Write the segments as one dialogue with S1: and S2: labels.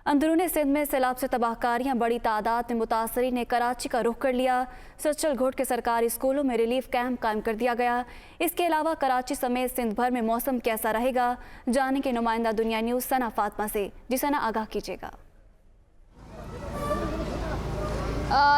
S1: अंदरूनी सिंध में सैलाब से तबाहकारियां, बड़ी तादाद में मुतासरीन ने कराची का रुख कर लिया। सचल घोट के सरकारी स्कूलों में रिलीफ कैंप कायम कर दिया गया। इसके अलावा कराची समेत सिंध भर में मौसम कैसा रहेगा, जाने के नुमाइंदा दुनिया न्यूज़ सना फातिमा से। जी सना, आगाह कीजिएगा।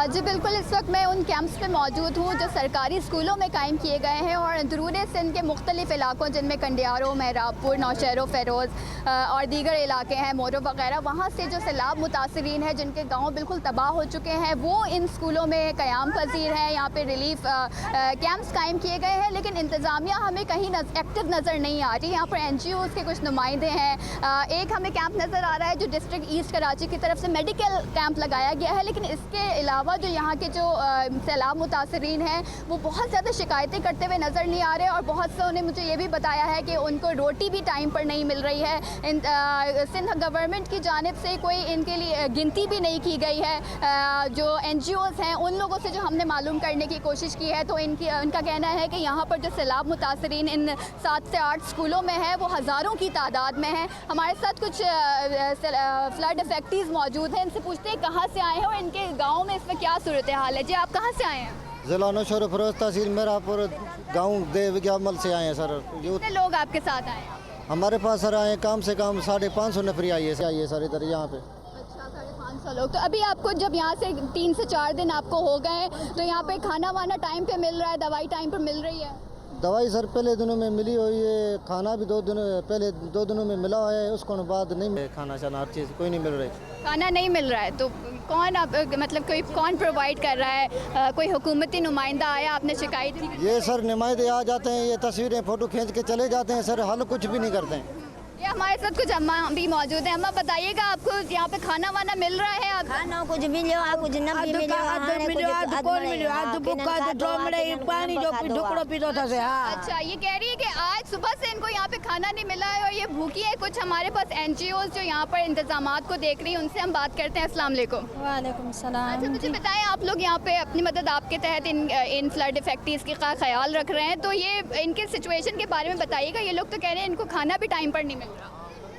S2: जी बिल्कुल, इस वक्त मैं उन कैंप्स पे मौजूद हूँ जो सरकारी स्कूलों में कायम किए गए हैं और अंदरून सिंध के मुख्तलिफ इलाकों जिनमें कंडियारो, महराबपुर, नौशहरों, फ़ेरोज़ और दीगर इलाके हैं, मोरो वगैरह, वहाँ से जो सैलाब मुतासरीन हैं जिनके गांव बिल्कुल तबाह हो चुके हैं, वो इन स्कूलों में क़याम पज़ीर हैं। यहाँ पे रिलीफ कैंप्स कायम किए गए हैं, लेकिन इंतज़ामिया हमें कहीं एक्टिव नज़र नहीं आ रही। यहाँ पर NGOs के कुछ नुमाइंदे हैं। एक हमें कैंप नज़र आ रहा है जो डिस्ट्रिक्ट ईस्ट कराची की तरफ से मेडिकल कैंप लगाया गया है, लेकिन इसके अलावा जो यहाँ के जो सैलाब मुतासरीन हैं वो बहुत ज़्यादा शिकायतें करते हुए नज़र नहीं आ रहे और बहुत से उन्हें मुझे ये भी बताया है कि उनको रोटी भी टाइम पर नहीं मिल रही है। सिंध गवर्नमेंट की जानिब से कोई इनके लिए गिनती भी नहीं की गई है। जो NGOs हैं उन लोगों से जो हमने मालूम करने की कोशिश की है तो उनका कहना है कि यहाँ पर जो सैलाब मुतासरीन इन 7 से 8 स्कूलों में है वो हज़ारों की तादाद में है। हमारे साथ कुछ फ्लड इफेक्टीज़ मौजूद हैं, इनसे पूछते हैं कहाँ से आए हैं और इनके गाँव में इसमें क्या सूरत हाल है। जी, आप कहाँ से आए हैं?
S3: जिला नौशहरा फ़िरोज़ तहसील महराबपुर गाँव देवग्यामल से आए हैं सर।
S2: कितने लोग आपके साथ आए हैं?
S3: हमारे पास सर आए कम से कम 550 नफरी आई है सर इधर यहाँ पे।
S2: अच्छा, 550 लोग। तो अभी आपको जब यहाँ से 3 से 4 दिन आपको हो गए तो यहाँ पे खाना वाना टाइम पे मिल रहा है, दवाई टाइम पर मिल रही है?
S3: दवाई सर पहले दिनों में मिली हुई है, खाना भी 2 दिनों में मिला हुआ है, उसको बाद नहीं खाना चाना हर चीज़ कोई नहीं मिल रही। खाना
S2: नहीं मिल रहा है तो कौन मतलब कौन प्रोवाइड कर रहा है? कोई हुकूमती नुमाइंदा आया, आपने शिकायत की?
S3: ये सर नुमाइंदे आ जाते हैं, ये तस्वीरें फ़ोटो खींच के चले जाते हैं सर, हल कुछ भी नहीं करते हैं।
S2: ये हमारे साथ कुछ अम्मा भी मौजूद है। अम्मा बताइएगा, आपको यहाँ पे खाना वाना मिल रहा है? आप
S4: खाना कुछ मिलो, कुछ न मिलो,
S2: अच्छा, ये कह रही है कि आज सुबह से इनको यहाँ पे खाना नहीं मिला है और ये भूखी है। कुछ हमारे पास NGOs जो यहाँ पर इंतजामात को देख रही हैं उनसे हम बात करते हैं। अस्सलाम वालेकुम।
S4: वालेकुम सलाम।
S2: अच्छा, मुझे बताएं, आप लोग यहाँ पे अपनी मदद आपके तहत इन फ्लड इफेक्टीज़ का ख्याल रख रहे हैं, तो ये इनके सिचुएशन के बारे में बताइएगा। ये लोग तो कह रहे हैं इनको खाना भी टाइम पर नहीं मिल रहा।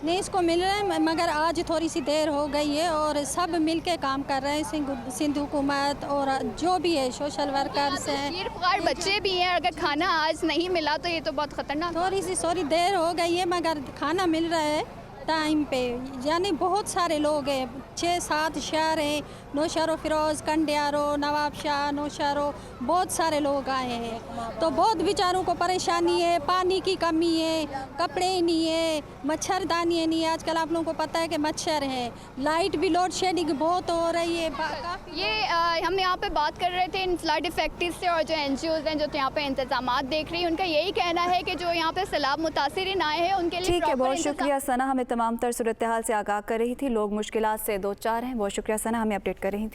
S4: नहीं, इसको मिल रहा है मगर आज थोड़ी सी देर हो गई है और सब मिल के काम कर रहे हैं, सिंध हुकूमत और जो भी है सोशल वर्कर्स हैं,
S2: बच्चे भी हैं। अगर खाना आज नहीं मिला तो ये तो बहुत ख़तरनाक।
S4: थोड़ी देर हो गई है मगर खाना मिल रहा है टाइम पे। यानी बहुत सारे लोग हैं, 6-7 शहर हैं, नौशहरा, फ़िरोज़, कंडियारो, नवाबशाह, नौशहरा, बहुत सारे लोग आए हैं। तो बहुत बेचारों को परेशानी है, पानी की कमी है, कपड़े नहीं है, मच्छरदानी नहीं है। आजकल आप लोगों को पता है कि मच्छर है, लाइट भी लोड शेडिंग बहुत हो रही है।
S2: ये हम यहाँ पे बात कर रहे थे इन फ्लड इफेक्टिव से और जो NGOs हैं जो यहाँ पे इंतजामात देख रही हैं, उनका यही कहना है कि जो यहाँ पे सैलाब मुतासरीन आए हैं उनके लिए।
S1: ठीक है, बहुत शुक्रिया सना, हमें तमाम तर सूरत हाल से आगाह कर रही थी। लोग मुश्किलात से 2-4 हैं। बहुत शुक्रिया सना, हमें अपडेट कर रही थी।